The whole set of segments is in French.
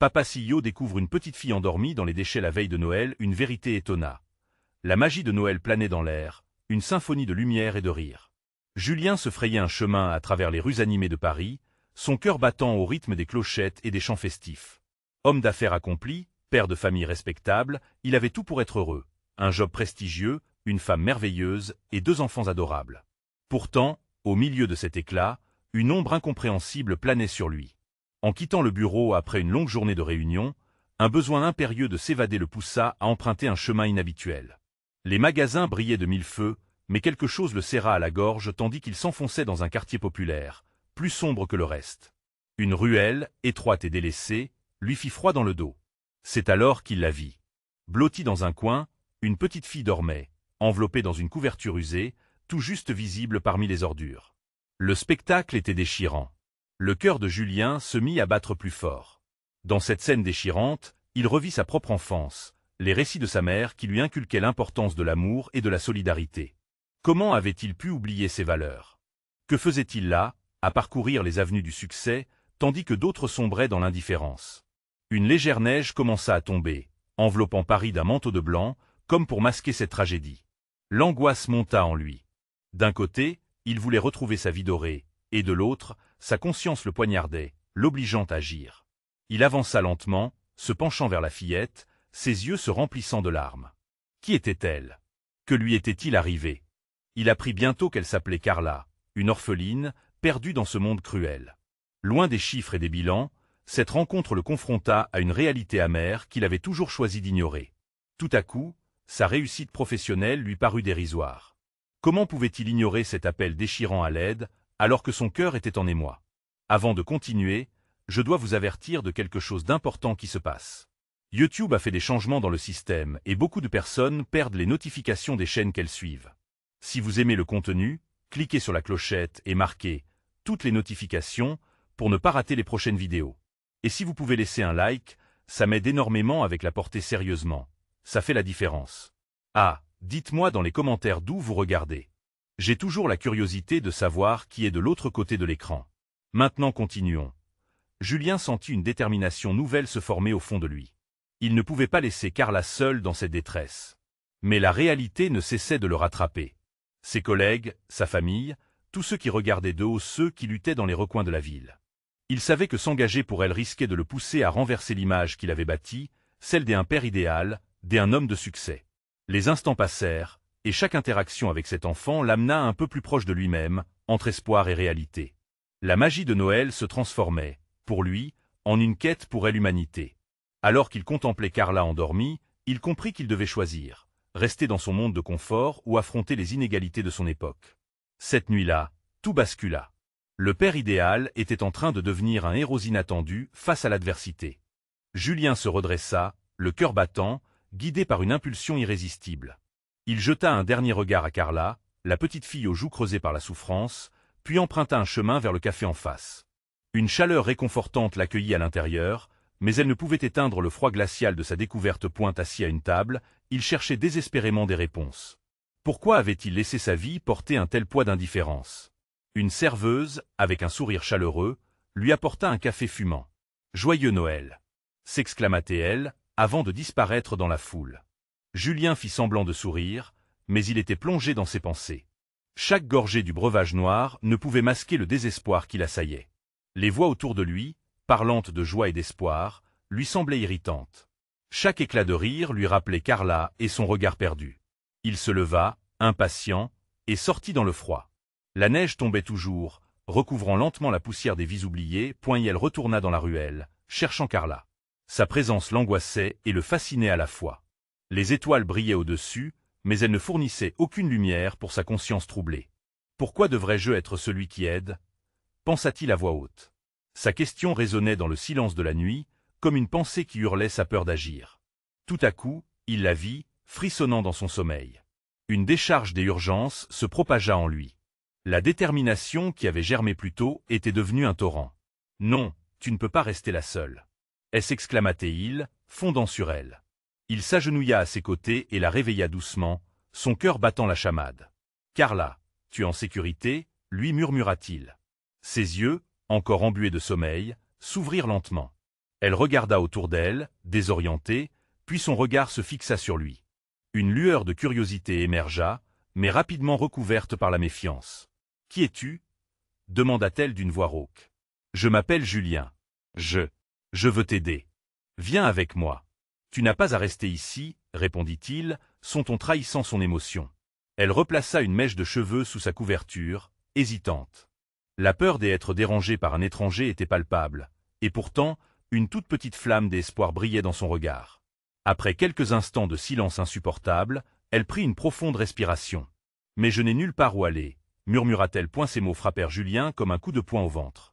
Papa Sillot découvre une petite fille endormie dans les déchets la veille de Noël, une vérité étonna. La magie de Noël planait dans l'air, une symphonie de lumière et de rire. Julien se frayait un chemin à travers les rues animées de Paris, son cœur battant au rythme des clochettes et des chants festifs. Homme d'affaires accompli, père de famille respectable, il avait tout pour être heureux. Un job prestigieux, une femme merveilleuse et 2 enfants adorables. Pourtant, au milieu de cet éclat, une ombre incompréhensible planait sur lui. En quittant le bureau après une longue journée de réunion, un besoin impérieux de s'évader le poussa à emprunter un chemin inhabituel. Les magasins brillaient de 1000 feux, mais quelque chose le serra à la gorge tandis qu'il s'enfonçait dans un quartier populaire, plus sombre que le reste. Une ruelle, étroite et délaissée, lui fit froid dans le dos. C'est alors qu'il la vit. Blottie dans un coin, une petite fille dormait, enveloppée dans une couverture usée, tout juste visible parmi les ordures. Le spectacle était déchirant. Le cœur de Julien se mit à battre plus fort. Dans cette scène déchirante, il revit sa propre enfance, les récits de sa mère qui lui inculquaient l'importance de l'amour et de la solidarité. Comment avait-il pu oublier ces valeurs? Que faisait-il là, à parcourir les avenues du succès, tandis que d'autres sombraient dans l'indifférence? Une légère neige commença à tomber, enveloppant Paris d'un manteau de blanc, comme pour masquer cette tragédie. L'angoisse monta en lui. D'un côté, il voulait retrouver sa vie dorée, et de l'autre, sa conscience le poignardait, l'obligeant à agir. Il avança lentement, se penchant vers la fillette, ses yeux se remplissant de larmes. Qui était-elle? Que lui était-il arrivé? Il apprit bientôt qu'elle s'appelait Carla, une orpheline, perdue dans ce monde cruel. Loin des chiffres et des bilans, cette rencontre le confronta à une réalité amère qu'il avait toujours choisi d'ignorer. Tout à coup, sa réussite professionnelle lui parut dérisoire. Comment pouvait-il ignorer cet appel déchirant à l'aide, alors que son cœur était en émoi? Avant de continuer, je dois vous avertir de quelque chose d'important qui se passe. YouTube a fait des changements dans le système et beaucoup de personnes perdent les notifications des chaînes qu'elles suivent. Si vous aimez le contenu, cliquez sur la clochette et marquez « Toutes les notifications » pour ne pas rater les prochaines vidéos. Et si vous pouvez laisser un like, ça m'aide énormément avec la portée sérieusement. Ça fait la différence. Ah, dites-moi dans les commentaires d'où vous regardez. J'ai toujours la curiosité de savoir qui est de l'autre côté de l'écran. Maintenant continuons. Julien sentit une détermination nouvelle se former au fond de lui. Il ne pouvait pas laisser Carla seule dans cette détresse. Mais la réalité ne cessait de le rattraper. Ses collègues, sa famille, tous ceux qui regardaient de haut ceux qui luttaient dans les recoins de la ville. Il savait que s'engager pour elle risquait de le pousser à renverser l'image qu'il avait bâtie, celle d'un père idéal, d'un homme de succès. Les instants passèrent, et chaque interaction avec cet enfant l'amena un peu plus proche de lui-même, entre espoir et réalité. La magie de Noël se transformait, pour lui, en une quête pour l'humanité. Alors qu'il contemplait Carla endormie, il comprit qu'il devait choisir, rester dans son monde de confort ou affronter les inégalités de son époque. Cette nuit-là, tout bascula. Le père idéal était en train de devenir un héros inattendu face à l'adversité. Julien se redressa, le cœur battant, guidé par une impulsion irrésistible. Il jeta un dernier regard à Carla, la petite fille aux joues creusées par la souffrance, puis emprunta un chemin vers le café en face. Une chaleur réconfortante l'accueillit à l'intérieur, mais elle ne pouvait éteindre le froid glacial de sa découverte. Pointe assis à une table, il cherchait désespérément des réponses. Pourquoi avait-il laissé sa vie porter un tel poids d'indifférence? Une serveuse, avec un sourire chaleureux, lui apporta un café fumant. « Joyeux Noël !» s'exclama-t-elle, avant de disparaître dans la foule. Julien fit semblant de sourire, mais il était plongé dans ses pensées. Chaque gorgée du breuvage noir ne pouvait masquer le désespoir qui l'assaillait. Les voix autour de lui, parlantes de joie et d'espoir, lui semblaient irritantes. Chaque éclat de rire lui rappelait Carla et son regard perdu. Il se leva, impatient, et sortit dans le froid. La neige tombait toujours, recouvrant lentement la poussière des vies oubliées, puis elle retourna dans la ruelle, cherchant Carla. Sa présence l'angoissait et le fascinait à la fois. Les étoiles brillaient au-dessus, mais elles ne fournissaient aucune lumière pour sa conscience troublée. Pourquoi devrais-je être celui qui aide? Pensa-t-il à voix haute. Sa question résonnait dans le silence de la nuit, comme une pensée qui hurlait sa peur d'agir. Tout à coup, il la vit, frissonnant dans son sommeil. Une décharge des urgences se propagea en lui. La détermination qui avait germé plus tôt était devenue un torrent. « Non, tu ne peux pas rester là seule. » s'exclama-t-il, fondant sur elle. Il s'agenouilla à ses côtés et la réveilla doucement, son cœur battant la chamade. « Carla, tu es en sécurité ?» lui murmura-t-il. Ses yeux, encore embués de sommeil, s'ouvrirent lentement. Elle regarda autour d'elle, désorientée, puis son regard se fixa sur lui. Une lueur de curiosité émergea, mais rapidement recouverte par la méfiance. « Qui es-tu » demanda-t-elle d'une voix rauque. « Je m'appelle Julien. Je veux t'aider. Viens avec moi. »« Tu n'as pas à rester ici, » répondit-il, son ton trahissant son émotion. Elle replaça une mèche de cheveux sous sa couverture, hésitante. La peur d'être dérangée par un étranger était palpable, et pourtant, une toute petite flamme d'espoir brillait dans son regard. Après quelques instants de silence insupportable, elle prit une profonde respiration. « Mais je n'ai nulle part où aller, » murmura-t-elle. Ces mots frappèrent Julien comme un coup de poing au ventre.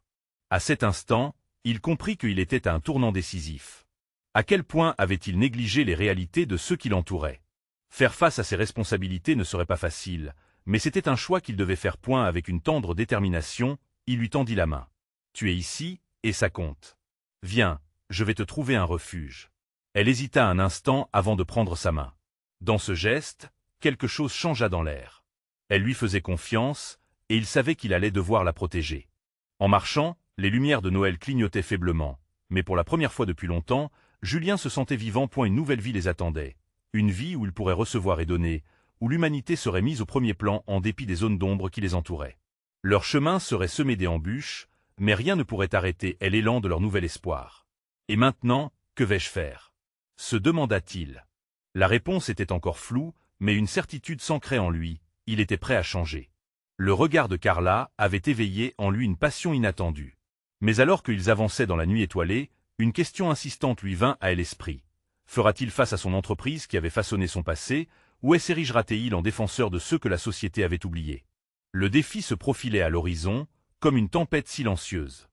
À cet instant, il comprit qu'il était à un tournant décisif. À quel point avait-il négligé les réalités de ceux qui l'entouraient? Faire face à ses responsabilités ne serait pas facile, mais c'était un choix qu'il devait faire. Avec une tendre détermination, il lui tendit la main. « Tu es ici, et ça compte. Viens, je vais te trouver un refuge. » Elle hésita un instant avant de prendre sa main. Dans ce geste, quelque chose changea dans l'air. Elle lui faisait confiance, et il savait qu'il allait devoir la protéger. En marchant, les lumières de Noël clignotaient faiblement, mais pour la première fois depuis longtemps, Julien se sentait vivant. Une nouvelle vie les attendait. Une vie où il pourrait recevoir et donner, où l'humanité serait mise au premier plan en dépit des zones d'ombre qui les entouraient. Leur chemin serait semé d'embûches, mais rien ne pourrait arrêter l'élan de leur nouvel espoir. Et maintenant, que vais-je faire? Se demanda-t-il. La réponse était encore floue, mais une certitude s'ancrait en lui, il était prêt à changer. Le regard de Carla avait éveillé en lui une passion inattendue. Mais alors qu'ils avançaient dans la nuit étoilée, une question insistante lui vint à l'esprit. Fera-t-il face à son entreprise qui avait façonné son passé, ou s'érigera-t-il en défenseur de ceux que la société avait oubliés? Le défi se profilait à l'horizon, comme une tempête silencieuse.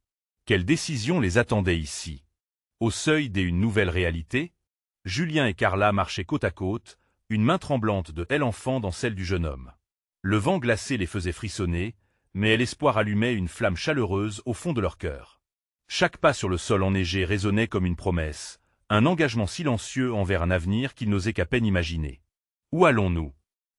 Quelle décision les attendait ici? Au seuil d'une nouvelle réalité, Julien et Carla marchaient côte à côte, une main tremblante de l'enfant dans celle du jeune homme. Le vent glacé les faisait frissonner, mais l'espoir allumait une flamme chaleureuse au fond de leur cœur. Chaque pas sur le sol enneigé résonnait comme une promesse, un engagement silencieux envers un avenir qu'ils n'osaient qu'à peine imaginer. « Où allons-nous »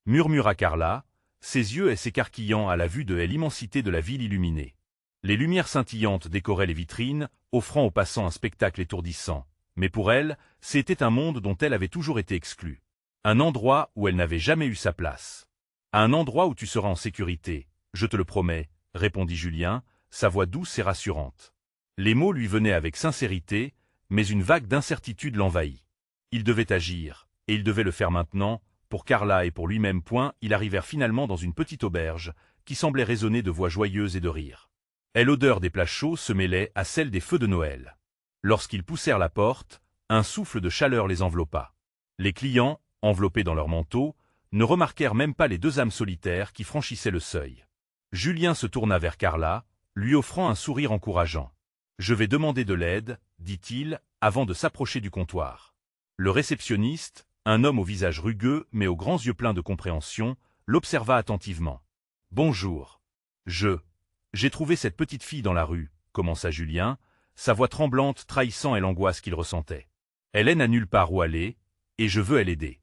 murmura Carla, ses yeux s'écarquillant à la vue de l'immensité de la ville illuminée. Les lumières scintillantes décoraient les vitrines, offrant aux passants un spectacle étourdissant. Mais pour elle, c'était un monde dont elle avait toujours été exclue. Un endroit où elle n'avait jamais eu sa place. Un endroit où tu seras en sécurité, je te le promets, répondit Julien, sa voix douce et rassurante. Les mots lui venaient avec sincérité, mais une vague d'incertitude l'envahit. Il devait agir, et il devait le faire maintenant, pour Carla et pour lui-même. Ils arrivèrent finalement dans une petite auberge, qui semblait résonner de voix joyeuses et de rires. L'odeur des plats chauds se mêlait à celle des feux de Noël. Lorsqu'ils poussèrent la porte, un souffle de chaleur les enveloppa. Les clients, enveloppés dans leurs manteaux, ne remarquèrent même pas les deux âmes solitaires qui franchissaient le seuil. Julien se tourna vers Carla, lui offrant un sourire encourageant. « Je vais demander de l'aide, » dit-il, avant de s'approcher du comptoir. Le réceptionniste, un homme au visage rugueux mais aux grands yeux pleins de compréhension, l'observa attentivement. « Bonjour. J'ai trouvé cette petite fille dans la rue, » commença Julien, sa voix tremblante trahissant l'angoisse qu'il ressentait. « Elle n'a nulle part où aller, et je veux l'aider. »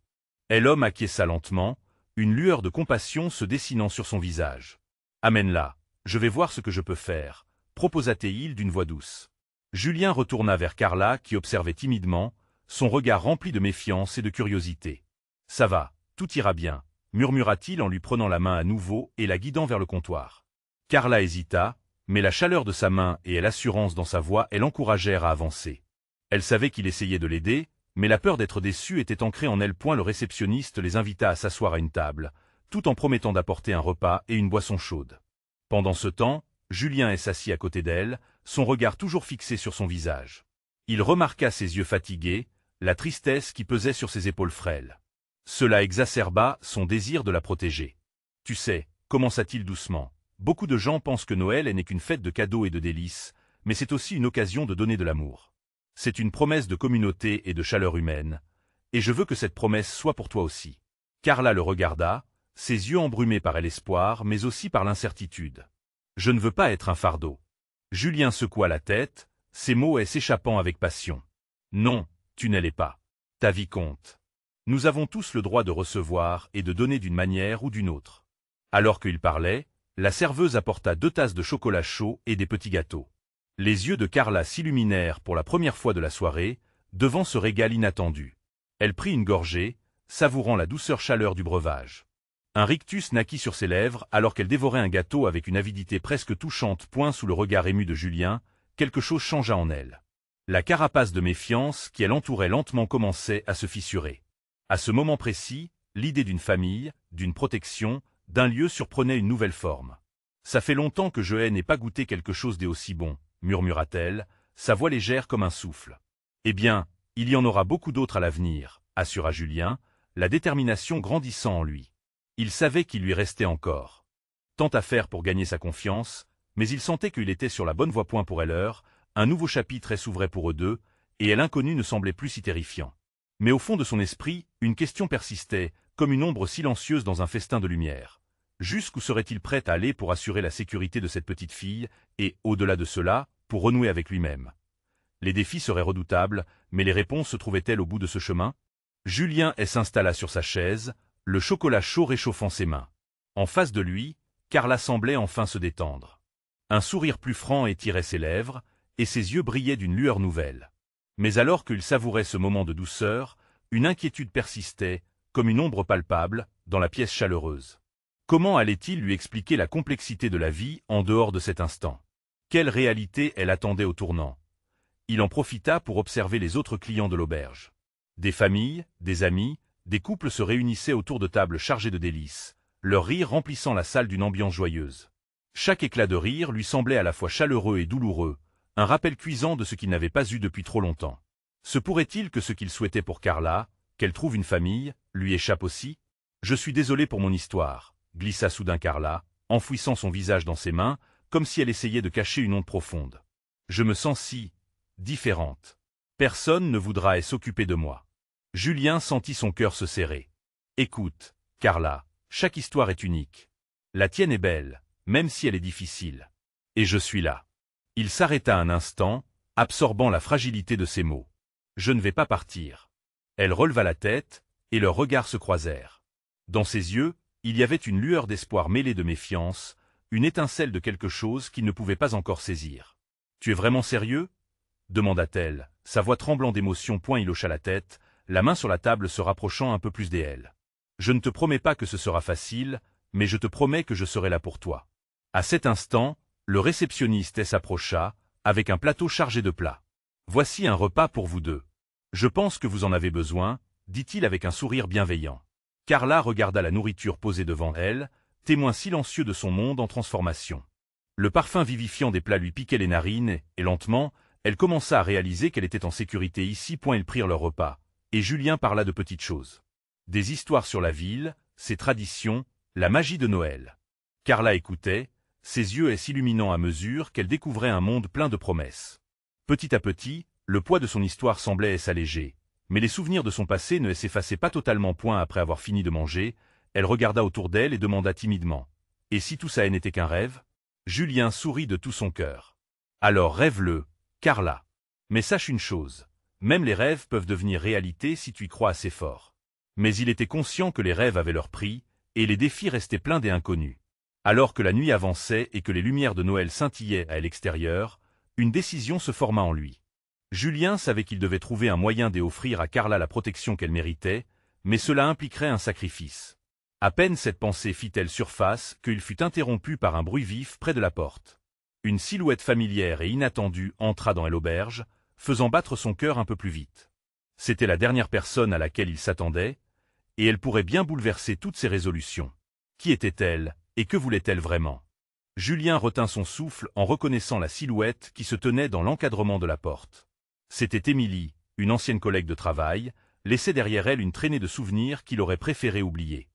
L'homme acquiesça lentement, une lueur de compassion se dessinant sur son visage. « Amène-la, je vais voir ce que je peux faire, » proposa-t-il d'une voix douce. Julien retourna vers Carla qui observait timidement, son regard rempli de méfiance et de curiosité. « Ça va, tout ira bien, » murmura-t-il en lui prenant la main à nouveau et la guidant vers le comptoir. Carla hésita, mais la chaleur de sa main et l'assurance dans sa voix l'encouragèrent à avancer. Elle savait qu'il essayait de l'aider, mais la peur d'être déçue était ancrée en elle. Le réceptionniste les invita à s'asseoir à une table, tout en promettant d'apporter un repas et une boisson chaude. Pendant ce temps, Julien s'assit à côté d'elle, son regard toujours fixé sur son visage. Il remarqua ses yeux fatigués, la tristesse qui pesait sur ses épaules frêles. Cela exacerba son désir de la protéger. « Tu sais, » commença-t-il doucement, « beaucoup de gens pensent que Noël n'est qu'une fête de cadeaux et de délices, mais c'est aussi une occasion de donner de l'amour. C'est une promesse de communauté et de chaleur humaine, et je veux que cette promesse soit pour toi aussi. » Carla le regarda, ses yeux embrumés par l'espoir mais aussi par l'incertitude. « Je ne veux pas être un fardeau. » Julien secoua la tête, ses mots s'échappant avec passion. « Non, tu ne l'es pas. Ta vie compte. Nous avons tous le droit de recevoir et de donner d'une manière ou d'une autre. » Alors qu'il parlait, la serveuse apporta 2 tasses de chocolat chaud et des petits gâteaux. Les yeux de Carla s'illuminèrent pour la première fois de la soirée, devant ce régal inattendu. Elle prit une gorgée, savourant la douceur chaleur du breuvage. Un rictus naquit sur ses lèvres alors qu'elle dévorait un gâteau avec une avidité presque touchante. Sous le regard ému de Julien, quelque chose changea en elle. La carapace de méfiance qui l'entourait lentement commençait à se fissurer. À ce moment précis, l'idée d'une famille, d'une protection, d'un lieu surprenait une nouvelle forme. « Ça fait longtemps que je n'ai pas goûté quelque chose d'aussi bon », murmura-t-elle, sa voix légère comme un souffle. « Eh bien, il y en aura beaucoup d'autres à l'avenir », assura Julien, la détermination grandissant en lui. Il savait qu'il lui restait encore tant à faire pour gagner sa confiance, mais il sentait qu'il était sur la bonne voie. Pour elle, un nouveau chapitre s'ouvrait pour eux deux, et l'inconnu ne semblait plus si terrifiant. Mais au fond de son esprit, une question persistait, comme une ombre silencieuse dans un festin de lumière. Jusqu'où serait-il prêt à aller pour assurer la sécurité de cette petite fille, et, au-delà de cela, pour renouer avec lui-même? Les défis seraient redoutables, mais les réponses se trouvaient-elles au bout de ce chemin? Julien s'installa sur sa chaise, le chocolat chaud réchauffant ses mains. En face de lui, Carla semblait enfin se détendre. Un sourire plus franc étirait ses lèvres, et ses yeux brillaient d'une lueur nouvelle. Mais alors qu'il savourait ce moment de douceur, une inquiétude persistait, comme une ombre palpable, dans la pièce chaleureuse. Comment allait-il lui expliquer la complexité de la vie en dehors de cet instant? Quelle réalité elle attendait au tournant? Il en profita pour observer les autres clients de l'auberge. Des familles, des amis, des couples se réunissaient autour de tables chargées de délices, leur rire remplissant la salle d'une ambiance joyeuse. Chaque éclat de rire lui semblait à la fois chaleureux et douloureux, un rappel cuisant de ce qu'il n'avait pas eu depuis trop longtemps. Se pourrait-il que ce qu'il souhaitait pour Carla, qu'elle trouve une famille, lui échappe aussi? « Je suis désolé pour mon histoire », glissa soudain Carla, enfouissant son visage dans ses mains, comme si elle essayait de cacher une honte profonde. « Je me sens si différente. Personne ne voudra s'occuper de moi. » Julien sentit son cœur se serrer. « Écoute, Carla, chaque histoire est unique. La tienne est belle, même si elle est difficile. Et je suis là. » Il s'arrêta un instant, absorbant la fragilité de ses mots. « Je ne vais pas partir. » Elle releva la tête, et leurs regards se croisèrent. Dans ses yeux, il y avait une lueur d'espoir mêlée de méfiance, une étincelle de quelque chose qu'il ne pouvait pas encore saisir. « Tu es vraiment sérieux ?» demanda-t-elle, sa voix tremblant d'émotion. Il hocha la tête, la main sur la table se rapprochant un peu plus d'elle. « Je ne te promets pas que ce sera facile, mais je te promets que je serai là pour toi. » À cet instant, le réceptionniste s'approcha, avec un plateau chargé de plats. « Voici un repas pour vous deux. Je pense que vous en avez besoin, » dit-il avec un sourire bienveillant. Carla regarda la nourriture posée devant elle, témoin silencieux de son monde en transformation. Le parfum vivifiant des plats lui piquait les narines, et lentement, elle commença à réaliser qu'elle était en sécurité ici. Ils prirent leur repas, et Julien parla de petites choses. Des histoires sur la ville, ses traditions, la magie de Noël. Carla écoutait, ses yeux s'illuminant à mesure qu'elle découvrait un monde plein de promesses. Petit à petit, le poids de son histoire semblait s'alléger, mais les souvenirs de son passé ne s'effaçaient pas totalement. Après avoir fini de manger, elle regarda autour d'elle et demanda timidement. « Et si tout ça n'était qu'un rêve ?» Julien sourit de tout son cœur. « Alors rêve-le, Carla. Mais sache une chose, même les rêves peuvent devenir réalité si tu y crois assez fort. » Mais il était conscient que les rêves avaient leur prix, et les défis restaient pleins et inconnus. Alors que la nuit avançait et que les lumières de Noël scintillaient à l'extérieur, une décision se forma en lui. Julien savait qu'il devait trouver un moyen d'offrir à Carla la protection qu'elle méritait, mais cela impliquerait un sacrifice. À peine cette pensée fit-elle surface qu'il fut interrompu par un bruit vif près de la porte. Une silhouette familière et inattendue entra dans l'auberge, faisant battre son cœur un peu plus vite. C'était la dernière personne à laquelle il s'attendait, et elle pourrait bien bouleverser toutes ses résolutions. Qui était-elle, et que voulait-elle vraiment? Julien retint son souffle en reconnaissant la silhouette qui se tenait dans l'encadrement de la porte. C'était Émilie, une ancienne collègue de travail, laissait derrière elle une traînée de souvenirs qu'il aurait préféré oublier.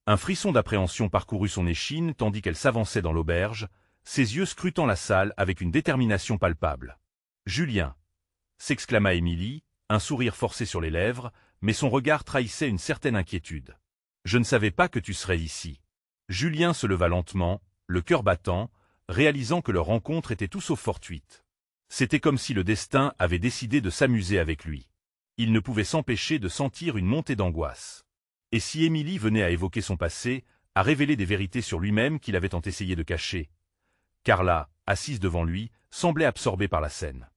Un frisson d'appréhension parcourut son échine tandis qu'elle s'avançait dans l'auberge, ses yeux scrutant la salle avec une détermination palpable. « Julien !» s'exclama Émilie, un sourire forcé sur les lèvres, mais son regard trahissait une certaine inquiétude. « Je ne savais pas que tu serais ici. » Julien se leva lentement, le cœur battant, réalisant que leur rencontre était tout sauf fortuite. C'était comme si le destin avait décidé de s'amuser avec lui. Il ne pouvait s'empêcher de sentir une montée d'angoisse. Et si Émilie venait à évoquer son passé, à révéler des vérités sur lui-même qu'il avait tant essayé de cacher? Carla, assise devant lui, semblait absorbée par la scène.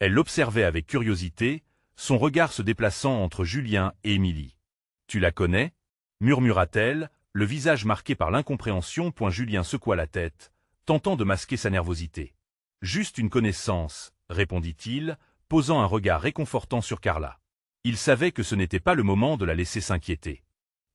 Elle l'observait avec curiosité, son regard se déplaçant entre Julien et Émilie. « Tu la connais » murmura-t-elle, le visage marqué par l'incompréhension. Julien secoua la tête, tentant de masquer sa nervosité. « Juste une connaissance » répondit-il, posant un regard réconfortant sur Carla. Il savait que ce n'était pas le moment de la laisser s'inquiéter.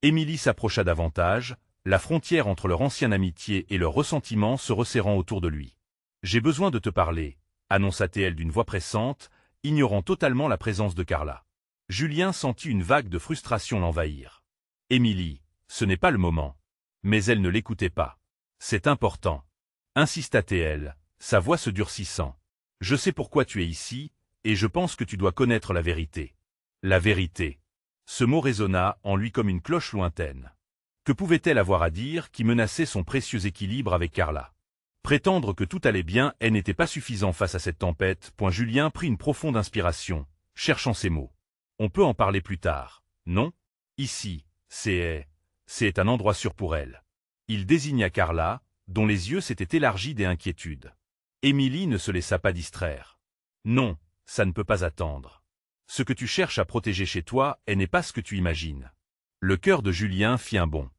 Émilie s'approcha davantage, la frontière entre leur ancienne amitié et leur ressentiment se resserrant autour de lui. « J'ai besoin de te parler » annonça-t-elle d'une voix pressante, ignorant totalement la présence de Carla. Julien sentit une vague de frustration l'envahir. « Émilie, ce n'est pas le moment. » Mais elle ne l'écoutait pas. « C'est important. » insista-t-elle, sa voix se durcissant. « Je sais pourquoi tu es ici, et je pense que tu dois connaître la vérité. » La vérité. Ce mot résonna en lui comme une cloche lointaine. Que pouvait-elle avoir à dire qui menaçait son précieux équilibre avec Carla? Prétendre que tout allait bien n'était pas suffisant face à cette tempête. Julien prit une profonde inspiration, cherchant ses mots. On peut en parler plus tard, non? Ici, c'est un endroit sûr pour elle. Il désigna Carla, dont les yeux s'étaient élargis d'inquiétude. Émilie ne se laissa pas distraire. Non, ça ne peut pas attendre. Ce que tu cherches à protéger chez toi n'est pas ce que tu imagines. Le cœur de Julien fit un bond.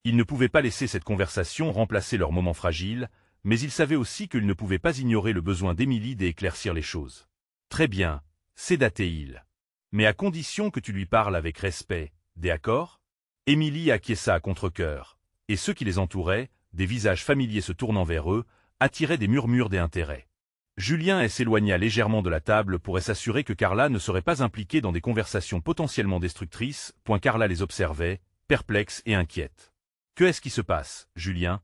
Il ne pouvait pas laisser cette conversation remplacer leur moment fragile, mais il savait aussi qu'il ne pouvait pas ignorer le besoin d'Émilie d'éclaircir les choses. Très bien, séda-t-il. Mais à condition que tu lui parles avec respect, d'accord? Émilie acquiesça à contre-cœur, et ceux qui les entouraient, des visages familiers se tournant vers eux, attiraient des murmures d'intérêt. Julien s'éloigna légèrement de la table pour s'assurer que Carla ne serait pas impliquée dans des conversations potentiellement destructrices. Carla les observait, perplexe et inquiète. « Qu'est-ce qui se passe, Julien ?»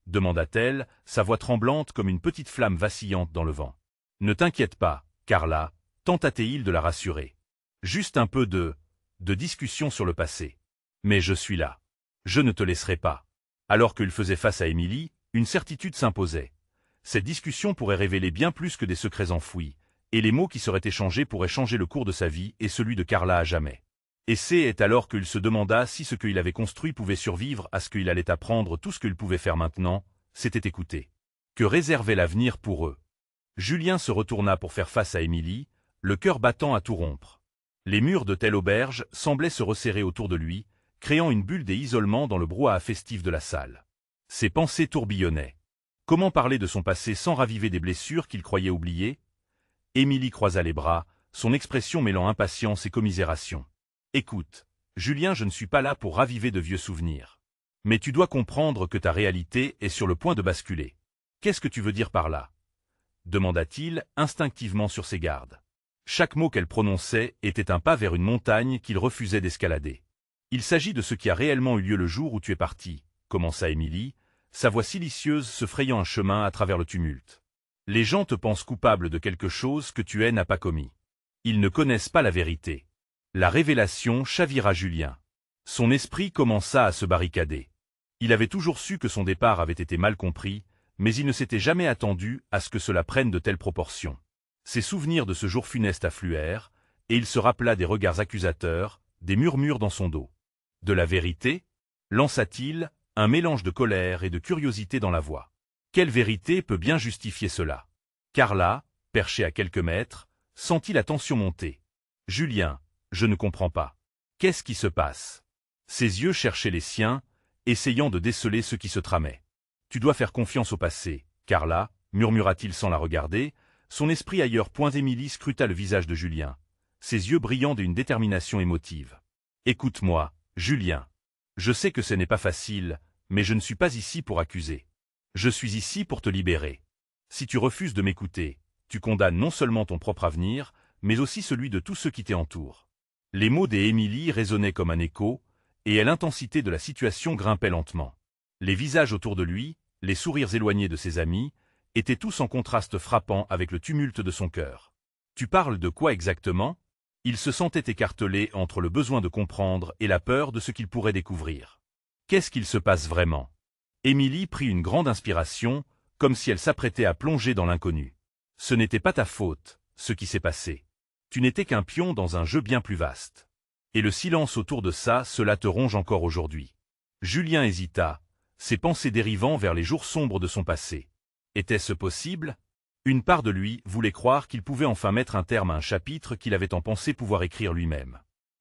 demanda-t-elle, sa voix tremblante comme une petite flamme vacillante dans le vent. « Ne t'inquiète pas, Carla, tenta-t-il de la rassurer. Juste un peu de discussion sur le passé. Mais je suis là. Je ne te laisserai pas. » Alors qu'il faisait face à Émilie, une certitude s'imposait. Cette discussion pourrait révéler bien plus que des secrets enfouis, et les mots qui seraient échangés pourraient changer le cours de sa vie et celui de Carla à jamais. Et c'est alors qu'il se demanda si ce qu'il avait construit pouvait survivre à ce qu'il allait apprendre. Tout ce qu'il pouvait faire maintenant, c'était écouter. Que réservait l'avenir pour eux? Julien se retourna pour faire face à Émilie, le cœur battant à tout rompre. Les murs de telle auberge semblaient se resserrer autour de lui, créant une bulle d'isolement dans le brouhaha festif de la salle. Ses pensées tourbillonnaient. Comment parler de son passé sans raviver des blessures qu'il croyait oubliées? Émilie croisa les bras, son expression mêlant impatience et commisération. « Écoute, Julien, je ne suis pas là pour raviver de vieux souvenirs. Mais tu dois comprendre que ta réalité est sur le point de basculer. Qu'est-ce que tu veux dire par là ?» demanda-t-il, instinctivement sur ses gardes. Chaque mot qu'elle prononçait était un pas vers une montagne qu'il refusait d'escalader. « Il s'agit de ce qui a réellement eu lieu le jour où tu es parti, » commença Émilie, sa voix silicieuse se frayant un chemin à travers le tumulte. « Les gens te pensent coupable de quelque chose que tu n'as pas commis. Ils ne connaissent pas la vérité. » La révélation chavira Julien. Son esprit commença à se barricader. Il avait toujours su que son départ avait été mal compris, mais il ne s'était jamais attendu à ce que cela prenne de telles proportions. Ses souvenirs de ce jour funeste affluèrent, et il se rappela des regards accusateurs, des murmures dans son dos. « De la vérité » lança-t-il, un mélange de colère et de curiosité dans la voix. Quelle vérité peut bien justifier cela? Carla, perchée à quelques mètres, sentit la tension monter. « Julien, je ne comprends pas. Qu'est-ce qui se passe ?» Ses yeux cherchaient les siens, essayant de déceler ce qui se tramait. « Tu dois faire confiance au passé, Carla, » murmura-t-il sans la regarder, son esprit ailleurs. Émilie scruta le visage de Julien, ses yeux brillants d'une détermination émotive. « Écoute-moi, Julien. Je sais que ce n'est pas facile, mais je ne suis pas ici pour accuser. Je suis ici pour te libérer. Si tu refuses de m'écouter, tu condamnes non seulement ton propre avenir, mais aussi celui de tous ceux qui t'entourent. » Les mots d'Émilie résonnaient comme un écho, et l'intensité de la situation grimpait lentement. Les visages autour de lui, les sourires éloignés de ses amis, étaient tous en contraste frappant avec le tumulte de son cœur. « Tu parles de quoi exactement ?» Il se sentait écartelé entre le besoin de comprendre et la peur de ce qu'il pourrait découvrir. « Qu'est-ce qu'il se passe vraiment ?» Émilie prit une grande inspiration, comme si elle s'apprêtait à plonger dans l'inconnu. « Ce n'était pas ta faute, ce qui s'est passé. Tu n'étais qu'un pion dans un jeu bien plus vaste. Et le silence autour de ça, cela te ronge encore aujourd'hui. » Julien hésita, ses pensées dérivant vers les jours sombres de son passé. Était-ce possible? Une part de lui voulait croire qu'il pouvait enfin mettre un terme à un chapitre qu'il avait tant pensé pouvoir écrire lui-même.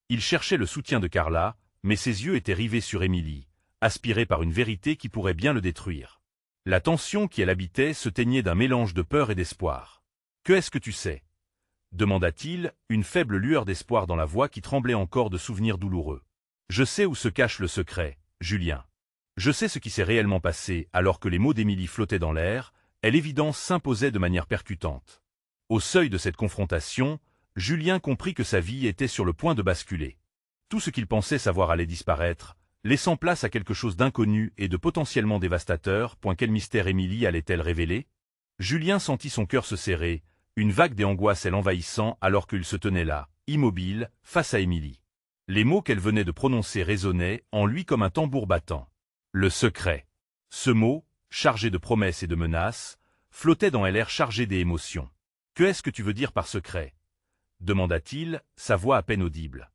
Il cherchait le soutien de Carla, mais ses yeux étaient rivés sur Émilie, aspirés par une vérité qui pourrait bien le détruire. La tension qui l'habitait se teignait d'un mélange de peur et d'espoir. « Que est-ce que tu sais » demanda-t-il, une faible lueur d'espoir dans la voix qui tremblait encore de souvenirs douloureux. « Je sais où se cache le secret, Julien. Je sais ce qui s'est réellement passé alors que les mots d'Émilie flottaient dans l'air, et l'évidence s'imposait de manière percutante. Au seuil de cette confrontation, Julien comprit que sa vie était sur le point de basculer. Tout ce qu'il pensait savoir allait disparaître, laissant place à quelque chose d'inconnu et de potentiellement dévastateur. Quel mystère Émilie allait-elle révéler? Julien sentit son cœur se serrer, une vague d'angoisse l'envahissant alors qu'il se tenait là, immobile, face à Émilie. Les mots qu'elle venait de prononcer résonnaient en lui comme un tambour battant. Le secret. Ce mot, chargé de promesses et de menaces, flottait dans l'air chargé d'émotions. « Que est-ce que tu veux dire par secret » demanda-t-il, sa voix à peine audible.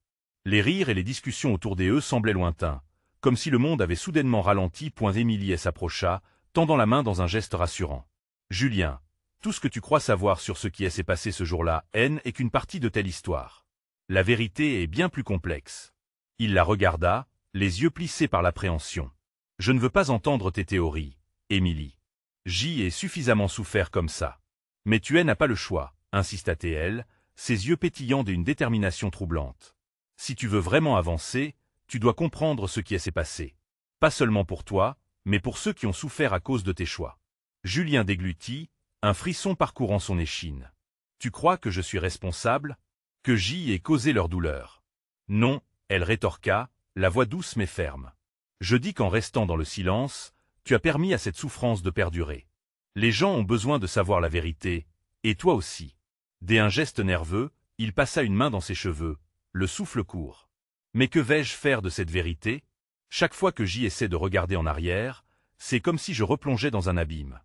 Les rires et les discussions autour d'eux semblaient lointains, comme si le monde avait soudainement ralenti. Émilie s'approcha, tendant la main dans un geste rassurant. « Julien, tout ce que tu crois savoir sur ce qui s'est passé ce jour-là n'est qu'une partie de telle histoire. La vérité est bien plus complexe. » Il la regarda, les yeux plissés par l'appréhension. « Je ne veux pas entendre tes théories, Émilie. J'y ai suffisamment souffert comme ça. Mais tu n'as pas le choix, insista-t-elle, ses yeux pétillants d'une détermination troublante. Si tu veux vraiment avancer, tu dois comprendre ce qui s'est passé. Pas seulement pour toi, mais pour ceux qui ont souffert à cause de tes choix. » Julien déglutit, un frisson parcourant son échine. « Tu crois que je suis responsable? Que j'y ai causé leur douleur? » Non, elle rétorqua, la voix douce mais ferme. « Je dis qu'en restant dans le silence, tu as permis à cette souffrance de perdurer. Les gens ont besoin de savoir la vérité, et toi aussi. » Dès un geste nerveux, il passa une main dans ses cheveux, le souffle court. « Mais que vais-je faire de cette vérité? Chaque fois que j'y essaie de regarder en arrière, c'est comme si je replongeais dans un abîme. »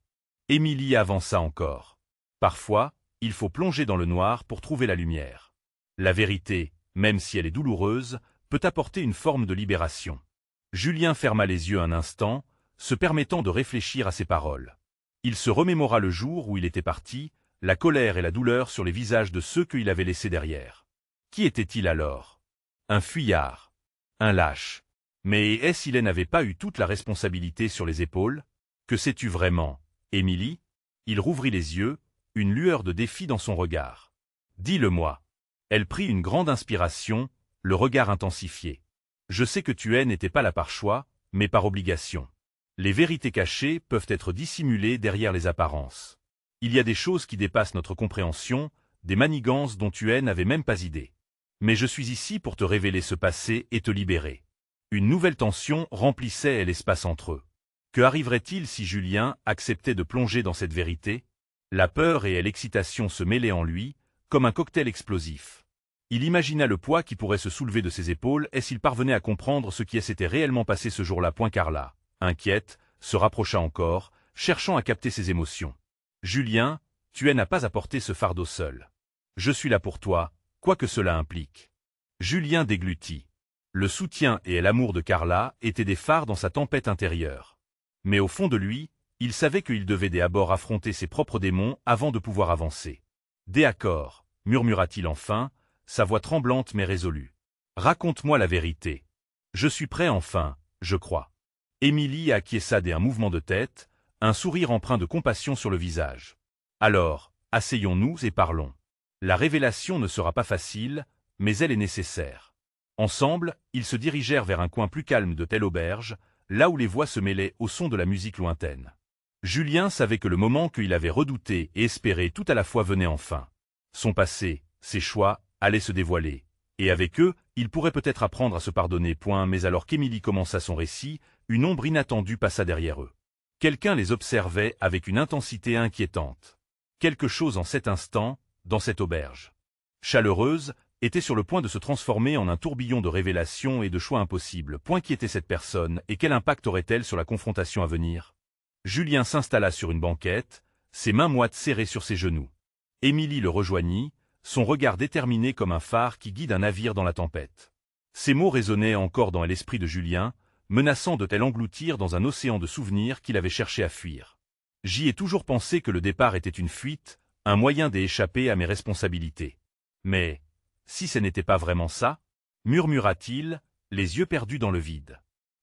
Émilie avança encore. « Parfois, il faut plonger dans le noir pour trouver la lumière. La vérité, même si elle est douloureuse, peut apporter une forme de libération. » Julien ferma les yeux un instant, se permettant de réfléchir à ses paroles. Il se remémora le jour où il était parti, la colère et la douleur sur les visages de ceux qu'il avait laissés derrière. Qui était-il alors? Un fuyard. Un lâche. Mais est-ce qu'il n'avait pas eu toute la responsabilité sur les épaules? Que sais-tu vraiment, Émilie? Il rouvrit les yeux, une lueur de défi dans son regard. Dis-le-moi. Elle prit une grande inspiration, le regard intensifié. Je sais que tu n'étais pas là par choix, mais par obligation. Les vérités cachées peuvent être dissimulées derrière les apparences. Il y a des choses qui dépassent notre compréhension, des manigances dont tu n'avais même pas idée. Mais je suis ici pour te révéler ce passé et te libérer. » Une nouvelle tension remplissait l'espace entre eux. Que arriverait-il si Julien acceptait de plonger dans cette vérité? La peur et l'excitation se mêlaient en lui, comme un cocktail explosif. Il imagina le poids qui pourrait se soulever de ses épaules et s'il parvenait à comprendre ce qui s'était réellement passé ce jour-là. Carla, inquiète, se rapprocha encore, cherchant à capter ses émotions. « Julien, tu n'as pas à porter ce fardeau seul. Je suis là pour toi, quoi que cela implique. » Julien déglutit. Le soutien et l'amour de Carla étaient des phares dans sa tempête intérieure. Mais au fond de lui, il savait qu'il devait d'abord affronter ses propres démons avant de pouvoir avancer. « D'accord, » murmura-t-il enfin, sa voix tremblante mais résolue. « Raconte-moi la vérité. Je suis prêt enfin, je crois. » Émilie acquiesça d'un mouvement de tête, un sourire empreint de compassion sur le visage. « Alors, asseyons-nous et parlons. La révélation ne sera pas facile, mais elle est nécessaire. » Ensemble, ils se dirigèrent vers un coin plus calme de telle auberge, là où les voix se mêlaient au son de la musique lointaine. Julien savait que le moment qu'il avait redouté et espéré tout à la fois venait enfin. Son passé, ses choix, allaient se dévoiler, et avec eux, il pourrait peut-être apprendre à se pardonner. Mais alors qu'Émilie commença son récit, une ombre inattendue passa derrière eux. Quelqu'un les observait avec une intensité inquiétante. Quelque chose en cet instant, dans cette auberge chaleureuse, était sur le point de se transformer en un tourbillon de révélations et de choix impossibles. Qui était cette personne et quel impact aurait-elle sur la confrontation à venir? Julien s'installa sur une banquette, ses mains moites serrées sur ses genoux. Émilie le rejoignit, son regard déterminé comme un phare qui guide un navire dans la tempête. Ces mots résonnaient encore dans l'esprit de Julien, menaçant de l'engloutir dans un océan de souvenirs qu'il avait cherché à fuir. J'y ai toujours pensé que le départ était une fuite, un moyen d'échapper à mes responsabilités. Mais, si ce n'était pas vraiment ça, murmura-t-il, les yeux perdus dans le vide.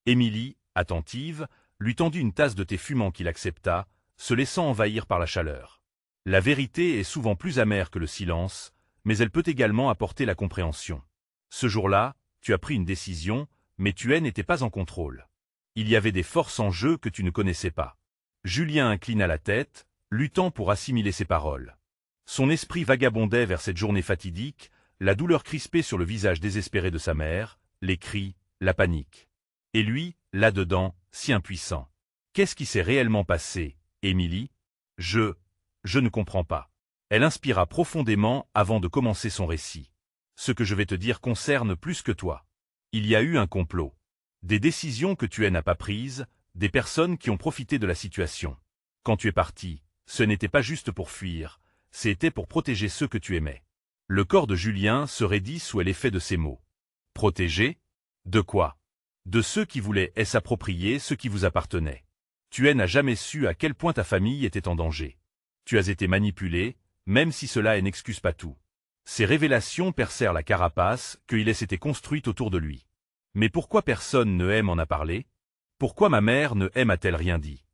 Émilie, attentive, lui tendit une tasse de thé fumant qu'il accepta, se laissant envahir par la chaleur. La vérité est souvent plus amère que le silence, mais elle peut également apporter la compréhension. Ce jour-là, tu as pris une décision, mais tu n'étais pas en contrôle. Il y avait des forces en jeu que tu ne connaissais pas. Julien inclina la tête, luttant pour assimiler ses paroles. Son esprit vagabondait vers cette journée fatidique, la douleur crispée sur le visage désespéré de sa mère, les cris, la panique. Et lui, là-dedans, si impuissant. Qu'est-ce qui s'est réellement passé, Émilie? Je ne comprends pas. Elle inspira profondément avant de commencer son récit. Ce que je vais te dire concerne plus que toi. Il y a eu un complot. Des décisions que tu n'as pas prises, des personnes qui ont profité de la situation. Quand tu es parti, ce n'était pas juste pour fuir, c'était pour protéger ceux que tu aimais. Le corps de Julien se raidit sous l'effet de ces mots. Protéger? De quoi? De ceux qui voulaient s'approprier ce qui vous appartenait. Tu n'as jamais su à quel point ta famille était en danger. Tu as été manipulé, même si cela n'excuse pas tout. Ces révélations percèrent la carapace qu'il s'était construite autour de lui. Mais pourquoi personne ne m'en a parlé? Pourquoi ma mère ne m'a-t-elle rien dit?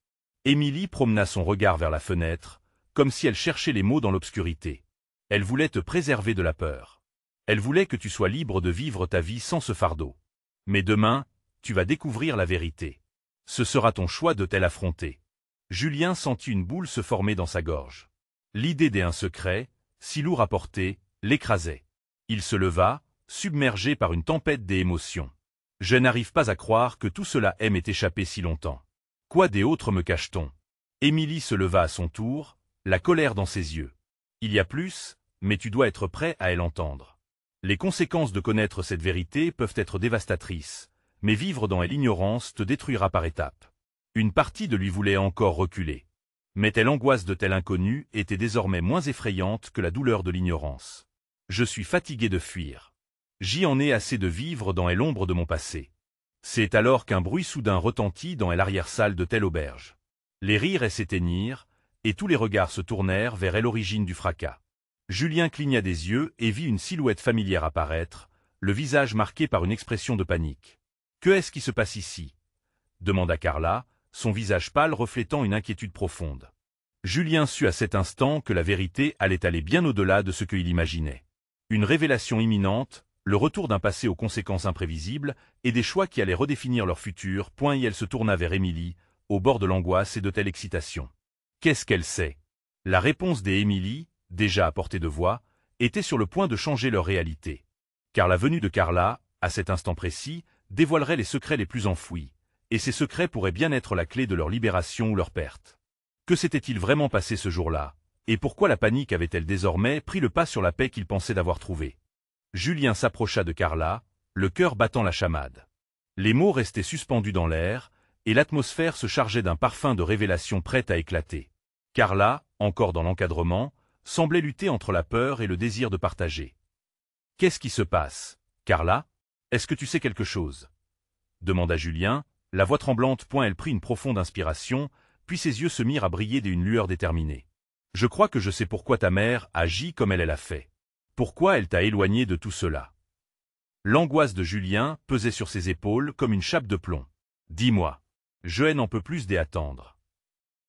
Émilie promena son regard vers la fenêtre, comme si elle cherchait les mots dans l'obscurité. Elle voulait te préserver de la peur. Elle voulait que tu sois libre de vivre ta vie sans ce fardeau. Mais demain, tu vas découvrir la vérité. Ce sera ton choix de l'affronter. Julien sentit une boule se former dans sa gorge. L'idée d'un secret, si lourd à porter, l'écrasait. Il se leva, submergé par une tempête d'émotions. Je n'arrive pas à croire que tout cela m'ait échappé si longtemps. Quoi d'autre me cache-t-on? Émilie se leva à son tour, la colère dans ses yeux. Il y a plus, mais tu dois être prêt à l'entendre. Les conséquences de connaître cette vérité peuvent être dévastatrices, mais vivre dans l'ignorance te détruira par étapes. Une partie de lui voulait encore reculer. Mais l'angoisse de tel inconnu était désormais moins effrayante que la douleur de l'ignorance. Je suis fatigué de fuir. J'y en ai assez de vivre dans l'ombre de mon passé. C'est alors qu'un bruit soudain retentit dans l'arrière-salle de telle auberge. Les rires s'éteignirent, et tous les regards se tournèrent vers l'origine du fracas. Julien cligna des yeux et vit une silhouette familière apparaître, le visage marqué par une expression de panique. « Qu'est-ce qui se passe ici ?» demanda Carla, son visage pâle reflétant une inquiétude profonde. Julien sut à cet instant que la vérité allait aller bien au-delà de ce qu'il imaginait. Une révélation imminente, le retour d'un passé aux conséquences imprévisibles, et des choix qui allaient redéfinir leur futur. Elle se tourna vers Émilie, au bord de l'angoisse et de telle excitation. Qu'est-ce qu'elle sait? La réponse d'Émilie, déjà à portée de voix, était sur le point de changer leur réalité. Car la venue de Carla, à cet instant précis, dévoilerait les secrets les plus enfouis, et ces secrets pourraient bien être la clé de leur libération ou leur perte. Que s'était-il vraiment passé ce jour-là, et pourquoi la panique avait-elle désormais pris le pas sur la paix qu'il pensait d'avoir trouvée? Julien s'approcha de Carla, le cœur battant la chamade. Les mots restaient suspendus dans l'air, et l'atmosphère se chargeait d'un parfum de révélation prête à éclater. Carla, encore dans l'encadrement, semblait lutter entre la peur et le désir de partager. « Qu'est-ce qui se passe, Carla? Est-ce que tu sais quelque chose ?» demanda Julien, la voix tremblante. Elle prit une profonde inspiration, puis ses yeux se mirent à briller d'une lueur déterminée. « Je crois que je sais pourquoi ta mère agit comme elle a fait. Pourquoi elle t'a éloigné de tout cela ?» L'angoisse de Julien pesait sur ses épaules comme une chape de plomb. « Dis-moi. Je n'en peux plus d'attendre. »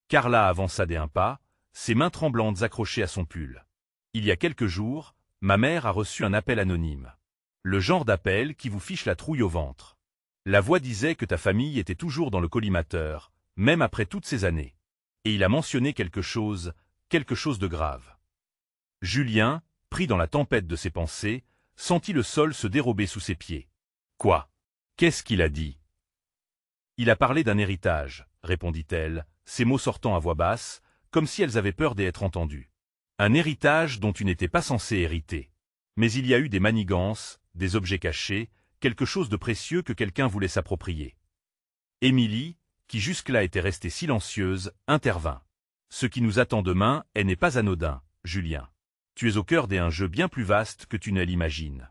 Carla avança d'un pas, ses mains tremblantes accrochées à son pull. « Il y a quelques jours, ma mère a reçu un appel anonyme. Le genre d'appel qui vous fiche la trouille au ventre. La voix disait que ta famille était toujours dans le collimateur, même après toutes ces années. Et il a mentionné quelque chose de grave. » Julien, pris dans la tempête de ses pensées, sentit le sol se dérober sous ses pieds. « Quoi? Qu'est-ce qu'il a dit ?»« Il a parlé d'un héritage, » répondit-elle, ses mots sortant à voix basse, comme si elles avaient peur d'être entendues. « Un héritage dont tu n'étais pas censé hériter. Mais il y a eu des manigances, des objets cachés, quelque chose de précieux que quelqu'un voulait s'approprier. » Émilie, qui jusque-là était restée silencieuse, intervint. « Ce qui nous attend demain n'est pas anodin, Julien. Tu es au cœur d'un jeu bien plus vaste que tu ne l'imagines. »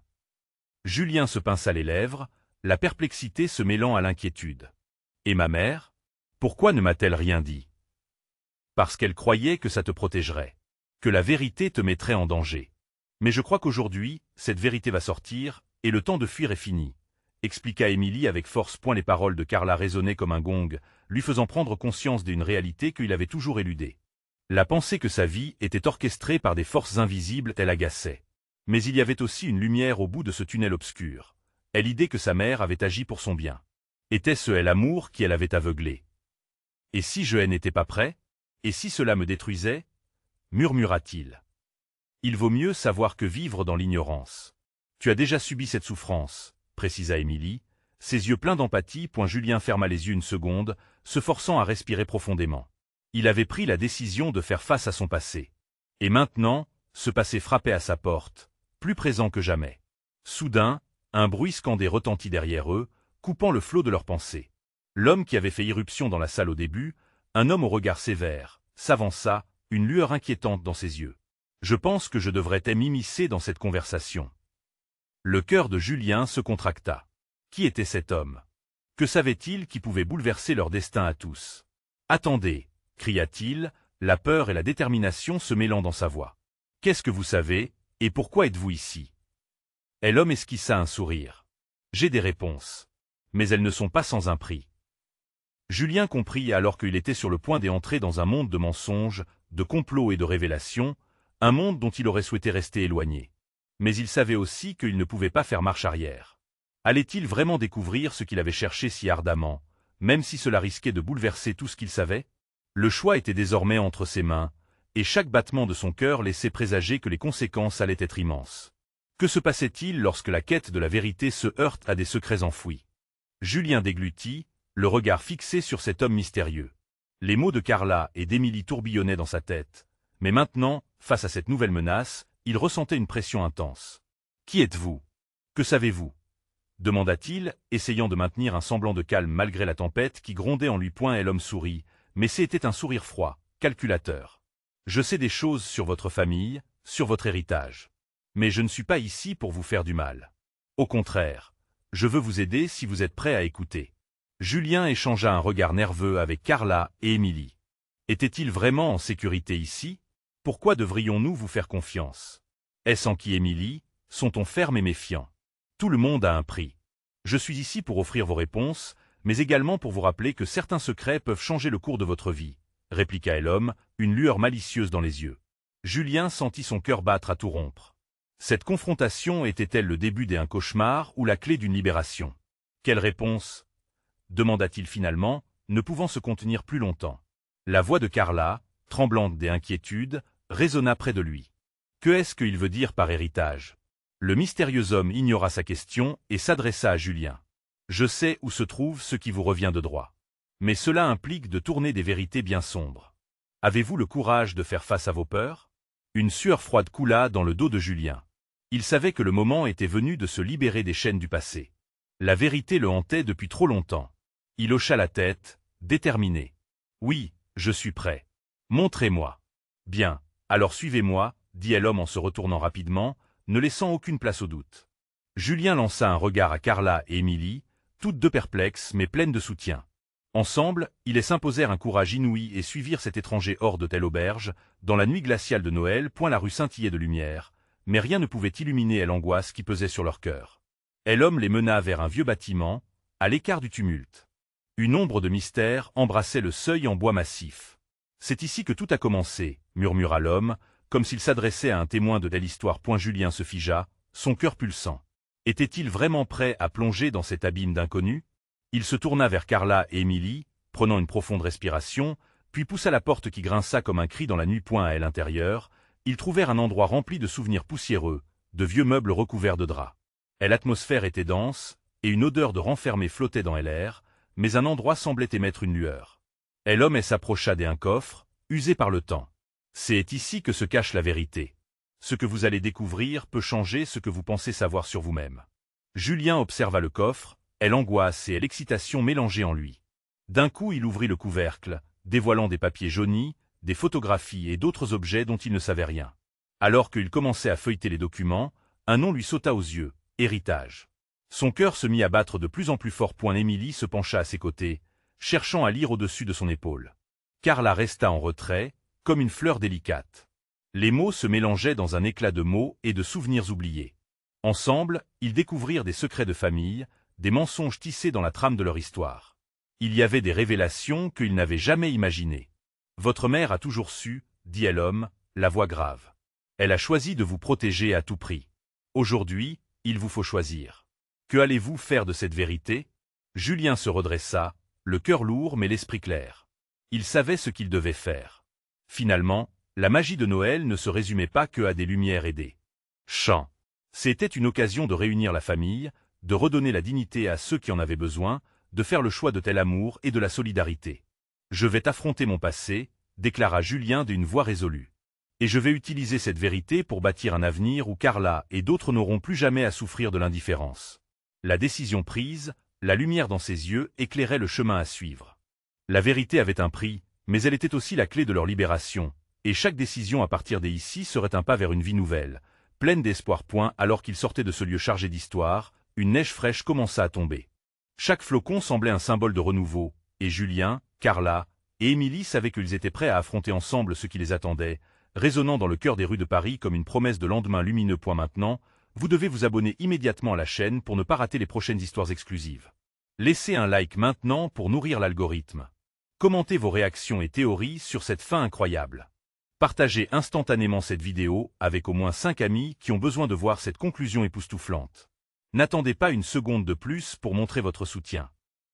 Julien se pinça les lèvres, la perplexité se mêlant à l'inquiétude. « Et ma mère? Pourquoi ne m'a-t-elle rien dit ?» Parce qu'elle croyait que ça te protégerait. Que la vérité te mettrait en danger. Mais je crois qu'aujourd'hui, cette vérité va sortir, et le temps de fuir est fini, expliqua Émilie avec force. Les paroles de Carla résonnaient comme un gong, lui faisant prendre conscience d'une réalité qu'il avait toujours éludée. La pensée que sa vie était orchestrée par des forces invisibles, elle agaçait. Mais il y avait aussi une lumière au bout de ce tunnel obscur. Et l'idée que sa mère avait agi pour son bien. Était-ce l'amour qui l'avait aveuglée? Et si je n'étais pas prêt? Et si cela me détruisait? Murmura-t-il. Il vaut mieux savoir que vivre dans l'ignorance. Tu as déjà subi cette souffrance, précisa Émilie, ses yeux pleins d'empathie. Julien ferma les yeux une seconde, se forçant à respirer profondément. Il avait pris la décision de faire face à son passé. Et maintenant, ce passé frappait à sa porte, plus présent que jamais. Soudain, un bruit scandé retentit derrière eux, coupant le flot de leurs pensées. L'homme qui avait fait irruption dans la salle au début, un homme au regard sévère, s'avança, une lueur inquiétante dans ses yeux. Je pense que je devrais m'immiscer dans cette conversation. Le cœur de Julien se contracta. Qui était cet homme? Que savait-il qui pouvait bouleverser leur destin à tous? Attendez, cria-t-il, la peur et la détermination se mêlant dans sa voix. Qu'est-ce que vous savez, et pourquoi êtes-vous ici? Et l'homme esquissa un sourire. J'ai des réponses. Mais elles ne sont pas sans un prix. Julien comprit alors qu'il était sur le point d'entrer dans un monde de mensonges, de complots et de révélations, un monde dont il aurait souhaité rester éloigné. Mais il savait aussi qu'il ne pouvait pas faire marche arrière. Allait-il vraiment découvrir ce qu'il avait cherché si ardemment, même si cela risquait de bouleverser tout ce qu'il savait? Le choix était désormais entre ses mains, et chaque battement de son cœur laissait présager que les conséquences allaient être immenses. Que se passait-il lorsque la quête de la vérité se heurte à des secrets enfouis? Julien déglutit, le regard fixé sur cet homme mystérieux. Les mots de Carla et d'Émilie tourbillonnaient dans sa tête, mais maintenant, face à cette nouvelle menace, il ressentait une pression intense. « Qui êtes-vous? Que savez-vous » demanda-t-il, essayant de maintenir un semblant de calme malgré la tempête qui grondait en lui. Et l'homme sourit, mais c'était un sourire froid, calculateur. « Je sais des choses sur votre famille, sur votre héritage. Mais je ne suis pas ici pour vous faire du mal. Au contraire, je veux vous aider si vous êtes prêt à écouter. » Julien échangea un regard nerveux avec Carla et Émilie. Était-il vraiment en sécurité ici? Pourquoi devrions-nous vous faire confiance? Est-ce en qui, Émilie, sont-on ferme et méfiant? Tout le monde a un prix. Je suis ici pour offrir vos réponses, mais également pour vous rappeler que certains secrets peuvent changer le cours de votre vie, répliqua l'homme, une lueur malicieuse dans les yeux. Julien sentit son cœur battre à tout rompre. Cette confrontation était-elle le début d'un cauchemar ou la clé d'une libération? Quelle réponse? Demanda-t-il finalement, ne pouvant se contenir plus longtemps. La voix de Carla, tremblante d'inquiétude, résonna près de lui. Que est-ce qu'il veut dire par héritage? Le mystérieux homme ignora sa question et s'adressa à Julien. Je sais où se trouve ce qui vous revient de droit. Mais cela implique de tourner des vérités bien sombres. Avez-vous le courage de faire face à vos peurs? Une sueur froide coula dans le dos de Julien. Il savait que le moment était venu de se libérer des chaînes du passé. La vérité le hantait depuis trop longtemps. Il hocha la tête, déterminé. Oui, je suis prêt. Montrez-moi. Bien, alors suivez-moi, dit l'homme en se retournant rapidement, ne laissant aucune place au doute. Julien lança un regard à Carla et Émilie, toutes deux perplexes mais pleines de soutien. Ensemble, ils s'imposèrent un courage inouï et suivirent cet étranger hors de telle auberge, dans la nuit glaciale de Noël. La rue scintillait de lumière, mais rien ne pouvait illuminer l'angoisse qui pesait sur leur cœur. L'homme les mena vers un vieux bâtiment, à l'écart du tumulte. Une ombre de mystère embrassait le seuil en bois massif. C'est ici que tout a commencé, murmura l'homme, comme s'il s'adressait à un témoin de telle histoire. Julien se figea, son cœur pulsant. Était-il vraiment prêt à plonger dans cet abîme d'inconnu? Il se tourna vers Carla et Émilie, prenant une profonde respiration, puis poussa la porte qui grinça comme un cri dans la nuit. À l'intérieur, ils trouvèrent un endroit rempli de souvenirs poussiéreux, de vieux meubles recouverts de draps. L'atmosphère était dense, et une odeur de renfermé flottait dans l'air, mais un endroit semblait émettre une lueur. L'homme s'approcha d'un coffre, usé par le temps. C'est ici que se cache la vérité. Ce que vous allez découvrir peut changer ce que vous pensez savoir sur vous-même. Julien observa le coffre, l'angoisse et l'excitation mélangées en lui. D'un coup il ouvrit le couvercle, dévoilant des papiers jaunis, des photographies et d'autres objets dont il ne savait rien. Alors qu'il commençait à feuilleter les documents, un nom lui sauta aux yeux, héritage. Son cœur se mit à battre de plus en plus fort. Émilie se pencha à ses côtés, cherchant à lire au-dessus de son épaule. Carla resta en retrait, comme une fleur délicate. Les mots se mélangeaient dans un éclat de mots et de souvenirs oubliés. Ensemble, ils découvrirent des secrets de famille, des mensonges tissés dans la trame de leur histoire. Il y avait des révélations qu'ils n'avaient jamais imaginées. « Votre mère a toujours su, dit l'homme, la voix grave. Elle a choisi de vous protéger à tout prix. Aujourd'hui, il vous faut choisir. Que allez-vous faire de cette vérité ?» Julien se redressa, le cœur lourd mais l'esprit clair. Il savait ce qu'il devait faire. Finalement, la magie de Noël ne se résumait pas que à des lumières et des chants. C'était une occasion de réunir la famille, de redonner la dignité à ceux qui en avaient besoin, de faire le choix de tel amour et de la solidarité. « Je vais affronter mon passé », déclara Julien d'une voix résolue. « Et je vais utiliser cette vérité pour bâtir un avenir où Carla et d'autres n'auront plus jamais à souffrir de l'indifférence. » La décision prise, la lumière dans ses yeux éclairait le chemin à suivre. La vérité avait un prix, mais elle était aussi la clé de leur libération, et chaque décision à partir d'ici serait un pas vers une vie nouvelle, pleine d'espoir. Alors qu'ils sortaient de ce lieu chargé d'histoire, une neige fraîche commença à tomber. Chaque flocon semblait un symbole de renouveau, et Julien, Carla et Émilie savaient qu'ils étaient prêts à affronter ensemble ce qui les attendait, résonnant dans le cœur des rues de Paris comme une promesse de lendemain lumineux. Maintenant, vous devez vous abonner immédiatement à la chaîne pour ne pas rater les prochaines histoires exclusives. Laissez un like maintenant pour nourrir l'algorithme. Commentez vos réactions et théories sur cette fin incroyable. Partagez instantanément cette vidéo avec au moins 5 amis qui ont besoin de voir cette conclusion époustouflante. N'attendez pas une seconde de plus pour montrer votre soutien.